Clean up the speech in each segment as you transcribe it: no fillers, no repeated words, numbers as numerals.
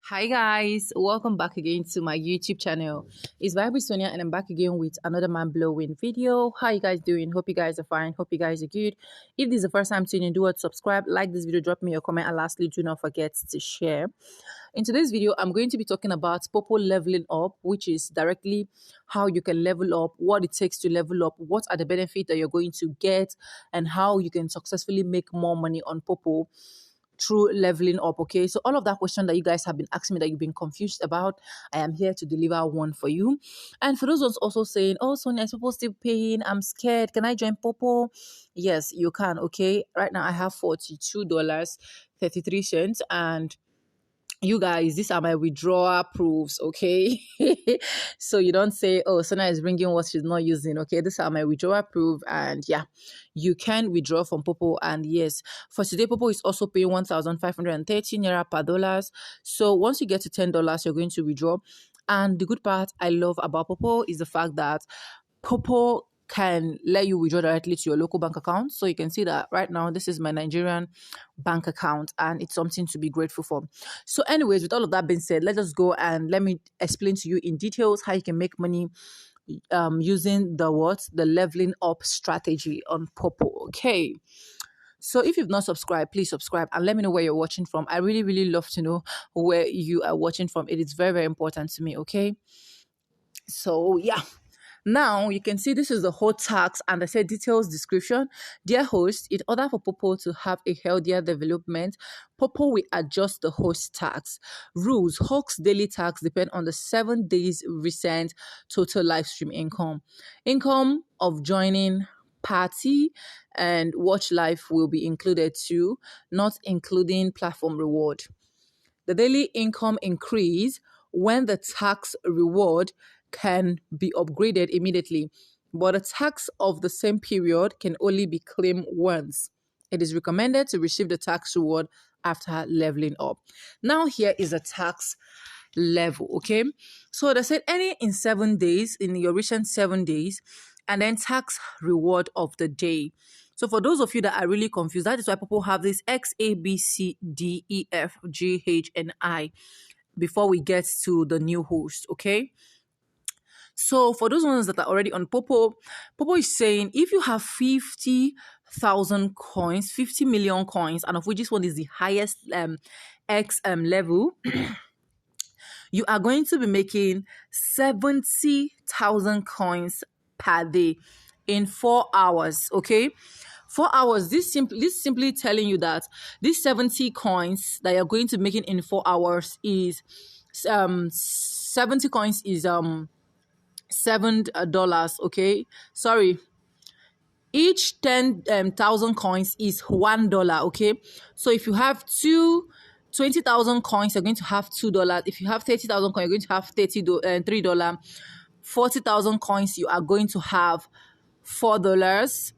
Hi guys, welcome back again to my YouTube channel. It's Bible Sonia and I'm back again with another mind-blowing video. How you guys doing? Hope you guys are fine. Hope you guys are good. If this is the first time tuning in, do what, subscribe, like this video, drop me your comment, and lastly, do not forget to share. In today's video, I'm going to be talking about Poppo leveling up, which is directly how you can level up, what it takes to level up, what are the benefits that you're going to get, and how you can successfully make more money on Poppo through leveling up. Okay, so all of that question that you guys have been asking me, that you've been confused about, I am here to deliver one for you. And for those ones also saying, oh Sonia, is Poppo still paying? I'm scared, can I join Poppo? Yes, you can. Okay, right now I have $42.33, and you guys, these are my withdrawal proofs. Okay, so you don't say, oh, Sonia is bringing what she's not using. Okay, these are my withdrawal proof, and yeah, you can withdraw from Poppo. And yes, for today, Poppo is also paying 1,530 naira per dollars. So once you get to $10, you're going to withdraw. And the good part I love about Poppo is the fact that Poppo can let you withdraw directly to your local bank account. So you can see that right now, this is my Nigerian bank account, and it's something to be grateful for. So anyways, with all of that being said, let us go and let me explain to you in details how you can make money using the leveling up strategy on Poppo. Okay. So if you've not subscribed, please subscribe and let me know where you're watching from. I really love to know where you are watching from. It is very important to me. Okay. So yeah. Now you can see this is the whole tax, and I said details description. Dear host, in order for Poppo to have a healthier development, Poppo will adjust the host tax. Rules: host daily tax depend on the 7 days recent total live stream income. Income of joining party and watch live will be included too, not including platform reward. The daily income increase when the tax reward can be upgraded immediately, but a tax of the same period can only be claimed once. It is recommended to receive the tax reward after leveling up. Now here is a tax level, okay? So they said any in 7 days, in your recent 7 days, and then tax reward of the day. So for those of you that are really confused, that is why people have this X, A, B, C, D, E, F, G, H, and I before we get to the new host, okay? So for those ones that are already on Poppo, Poppo is saying if you have 50,000 coins, 50 million coins, and of which this one is the highest X level, you are going to be making 70,000 coins per day in 4 hours. Okay, 4 hours. This simply telling you that these 70 coins that you're going to be making in 4 hours is 70 coins is $7. Okay, sorry, each 10,000 coins is $1. Okay, so if you have 20,000 coins, you're going to have $2. If you have 30,000 coins, you're going to have $3. 40,000 coins, you are going to have $4.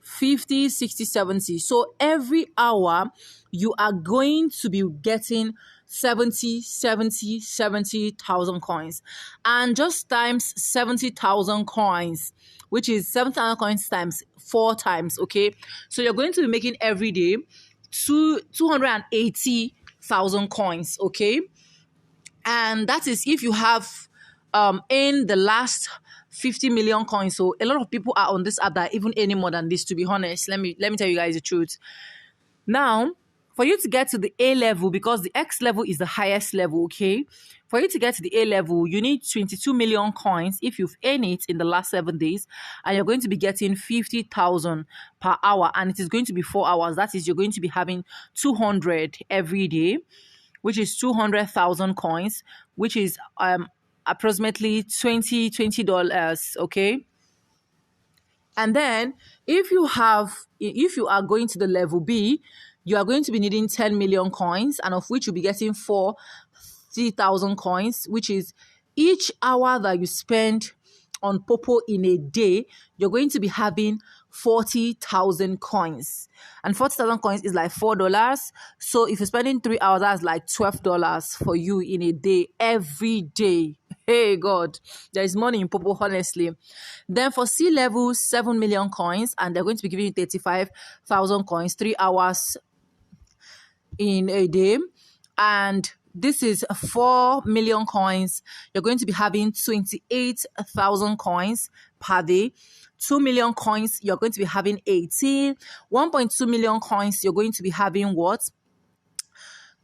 50, 60, 70. So every hour you are going to be getting 70,000 coins, and just times 70,000 coins, which is 7,000 coins times 4 times. Okay, so you're going to be making every day 280,000 coins. Okay, and that is if you have in the last 50 million coins. So a lot of people are on this app that even any more than this, to be honest. Let me tell you guys the truth. Now, for you to get to the A level, because the X level is the highest level, okay? For you to get to the A level, you need 22 million coins if you've earned it in the last 7 days, and you're going to be getting 50,000 per hour, and it is going to be 4 hours. That is, you're going to be having 200 every day, which is 200,000 coins, which is approximately $20, okay? And then if you are going to the level B, you are going to be needing 10 million coins, and of which you'll be getting 40,000 coins, which is each hour that you spend on Poppo in a day, you're going to be having 40,000 coins, and 40,000 coins is like $4. So if you're spending 3 hours, that's like $12 for you in a day, every day. Hey God, there is money in Poppo, honestly. Then for C level, 7 million coins, and they're going to be giving you 35,000 coins, 3 hours in a day. And this is 4 million coins. You're going to be having 28,000 coins per day. 2 million coins, you're going to be having 18. 1.2 million coins, you're going to be having what?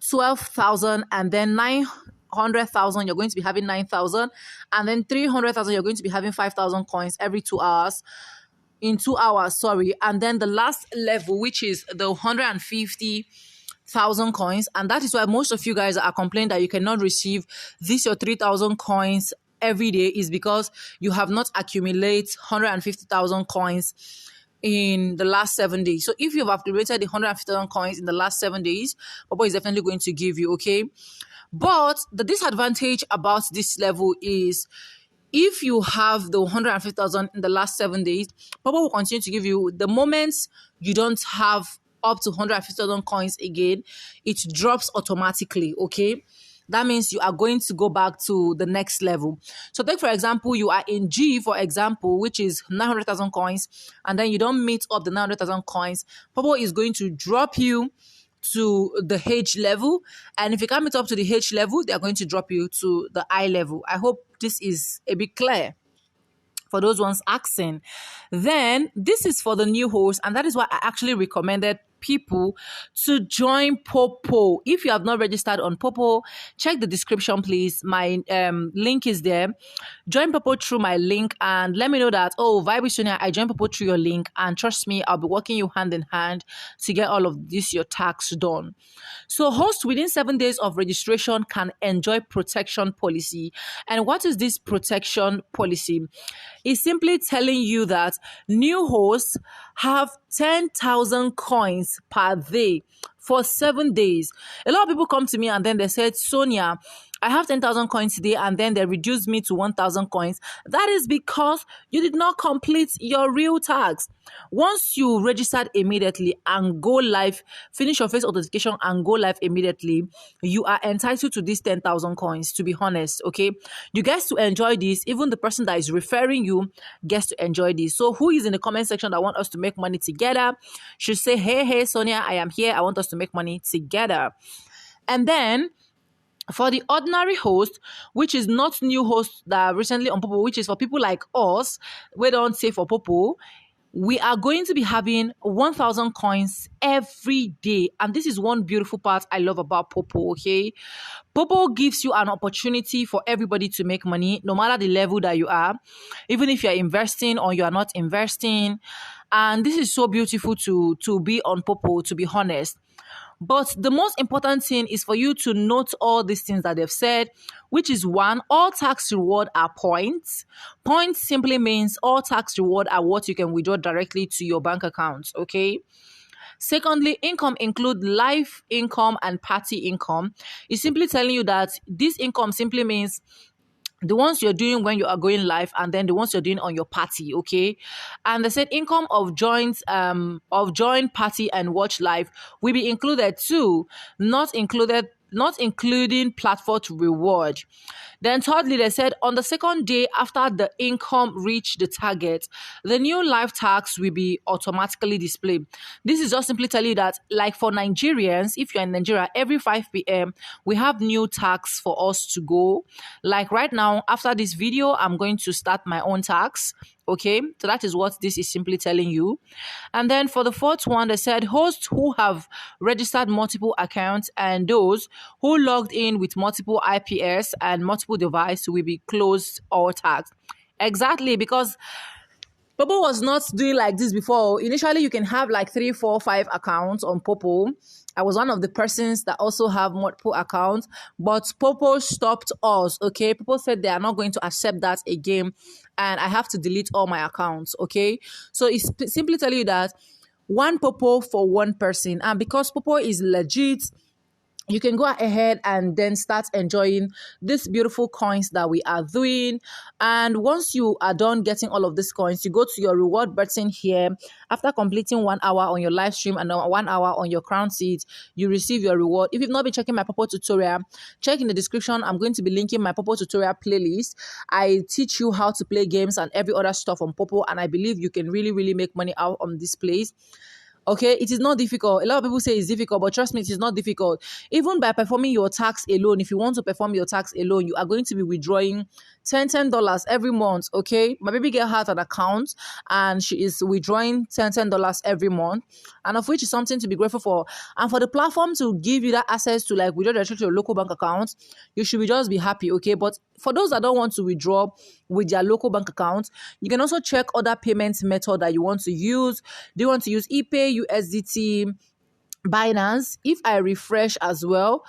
12,000. And then 900,000, you're going to be having 9,000. And then 300,000, you're going to be having 5,000 coins every 2 hours. In 2 hours, sorry. And then the last level, which is the 150,000 coins, and that is why most of you guys are complaining that you cannot receive this your 3,000 coins every day, is because you have not accumulated 150,000 coins in the last 7 days. So if you've accumulated the 150,000 coins in the last 7 days, Poppo is definitely going to give you, okay? But the disadvantage about this level is, if you have the 150,000 in the last 7 days, Poppo will continue to give you. The moment you don't have up to 150,000 coins again, it drops automatically, okay? That means you are going to go back to the next level. So take, for example, you are in G, for example, which is 900,000 coins, and then you don't meet up the 900,000 coins. Poppo is going to drop you to the H level, and if you can't meet up to the H level, they are going to drop you to the I level. I hope this is a bit clear for those ones asking. Then this is for the new host, and that is why I actually recommended people to join Poppo. If you have not registered on Poppo, check the description, please. My link is there. Join Poppo through my link and let me know that, oh, Vibe with Sonia, I joined Poppo through your link, and trust me, I'll be working you hand in hand to get all of this your tax done. So hosts within 7 days of registration can enjoy protection policy. And what is this protection policy? It's simply telling you that new hosts have 10,000 coins per day for 7 days. A lot of people come to me and then they said, Sonia, I have 10,000 coins today, and then they reduced me to 1,000 coins. That is because you did not complete your real tax. Once you registered immediately and go live, finish your face authentication and go live immediately, you are entitled to these 10,000 coins, to be honest, okay? You get to enjoy this. Even the person that is referring you gets to enjoy this. So who is in the comment section that want us to make money together should say, hey, Sonia, I am here. I want us to make money together. And then for the ordinary host, which is not new hosts that are recently on Poppo, which is for people like us, we don't say for Poppo, we are going to be having 1,000 coins every day. And this is one beautiful part I love about Poppo, okay? Poppo gives you an opportunity for everybody to make money, no matter the level that you are, even if you're investing or you are not investing. And this is so beautiful to be on Poppo, to be honest. But the most important thing is for you to note all these things that they've said, which is one, all tax reward are points. Points simply means all tax reward are what you can withdraw directly to your bank account, okay? Secondly, income include life income and party income. It's simply telling you that this income simply means the ones you're doing when you are going live, and then the ones you're doing on your party, okay? And they said income of joint party and watch live will be included too, not including platform reward. Then thirdly, they said on the second day after the income reached the target, the new live tax will be automatically displayed. This is just simply telling you that, like for Nigerians, if you're in Nigeria, every 5 p.m. we have new tax for us to go. Like right now, after this video, I'm going to start my own tax. Okay, so that is what this is simply telling you. And then for the fourth one, they said hosts who have registered multiple accounts and those who logged in with multiple IPS and multiple devices will be closed or taxed. Exactly, because Poppo was not doing like this before. Initially, you can have like 3, 4, 5 accounts on Poppo. I was one of the persons that also have multiple accounts, but Poppo stopped us, okay? Poppo said they are not going to accept that again, and I have to delete all my accounts, okay? So it's simply telling you that one Poppo for one person, and because Poppo is legit, you can go ahead and then start enjoying these beautiful coins that we are doing. And once you are done getting all of these coins, you go to your reward button here. After completing 1 hour on your live stream and 1 hour on your crown seat, you receive your reward. If you've not been checking my Poppo tutorial, check in the description. I'm going to be linking my Poppo tutorial playlist. I teach you how to play games and every other stuff on Poppo, and I believe you can really, really make money out on this place. Okay, it is not difficult. A lot of people say it's difficult, but trust me, it is not difficult. Even by performing your tax alone, if you want to perform your tax alone, you are going to be withdrawing $10 every month. Okay, my baby girl has an account and she is withdrawing $10 every month, and of which is something to be grateful for. And for the platform to give you that access to like withdraw directly to your local bank account, you should just be happy. Okay, but for those that don't want to withdraw with their local bank account, you can also check other payment method that you want to use. Do you want to use ePay, USDT, Binance? If I refresh as well,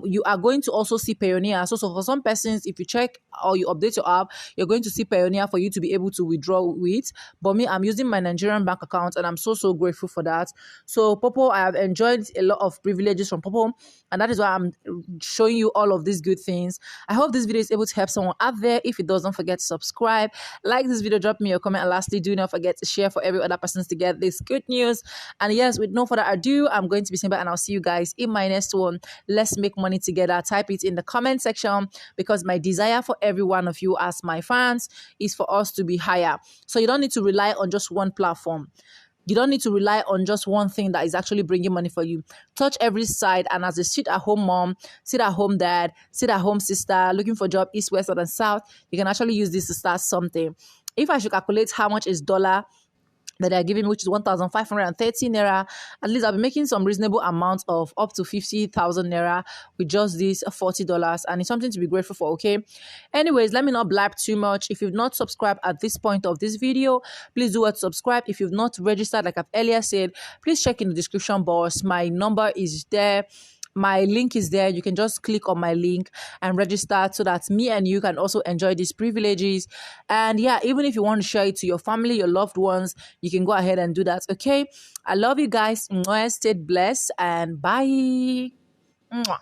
you are going to also see Payoneer. So for some persons, if you check or you update your app, you're going to see Payoneer for you to be able to withdraw with. But me, I'm using my Nigerian bank account, and I'm so grateful for that. So Poppo, I have enjoyed a lot of privileges from Poppo, and that is why I'm showing you all of these good things. I hope this video is able to help someone out there. If it does, don't forget to subscribe, like this video, drop me a comment, and lastly, do not forget to share for every other person to get this good news. And yes, with no further ado, I'm going to be simple, and I'll see you guys in my next one. Let's make money together. Type it in the comment section, because my desire for every one of you as my fans is for us to be higher. So you don't need to rely on just one platform. You don't need to rely on just one thing that is actually bringing money for you. Touch every side, and as a sit-at-home mom, sit-at-home dad, sit-at-home sister, looking for job east, west, north, and south, you can actually use this to start something. If I should calculate how much is dollar that they're giving me, which is 1,530 naira, at least I'll be making some reasonable amount of up to 50,000 naira with just this $40, and it's something to be grateful for. Okay, anyways, let me not blab too much. If you've not subscribed at this point of this video, please do subscribe. If you've not registered, like I've earlier said, please check in the description box. My number is there, my link is there. You can just click on my link and register, so that me and you can also enjoy these privileges. And yeah, even if you want to share it to your family, your loved ones, you can go ahead and do that. Okay, I love you guys. Stay blessed, and bye. Mwah.